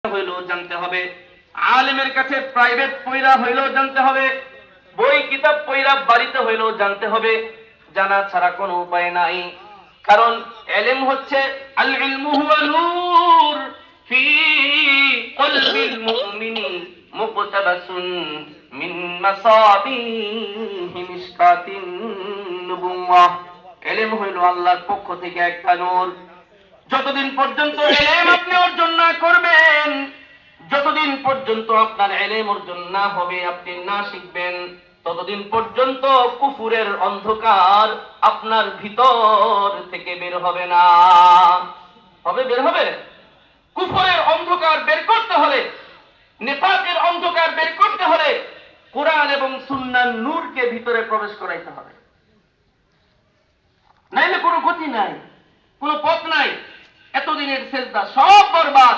হইলেও জানতে হবে, আলেমের কাছে প্রাইভেট পয়রা হইলেও জানতে হবে, বই কিতাব পয়রা বাড়িতে হইলেও জানতে হবে। জানা ছাড়া কোনো উপায় নাই। কারণ ইলম হচ্ছে আল ইলমু হুয়া নূর ফি কলবিল মুমিনি মুকতাবাসুন মিন মাসাবিহি মিশকাতিন নুবুওয়াহ। ইলম হইল আল্লাহর পক্ষ থেকে একটা নূর। যতদিন পর্যন্ত ইলম আপনি অর্জন না করবেন, যতদিন পর্যন্ত আপনার ইলম অর্জন না হবে, আপনি না শিখবেন, ততদিন পর্যন্ত কুফুরের অন্ধকার আপনার ভিতর থেকে বের হবে না। বের হবে। কুফরের অন্ধকার বের করতে হলে, নিফাকের অন্ধকার বের করতে হলে কোরআন এবং সুন্নাহর নূরকে ভিতরে প্রবেশ করাইতে হবে। নাইলে কোনো গতি নাই, কোনো পথ নাই। এতদিনের সেজদা সব বরবাদ।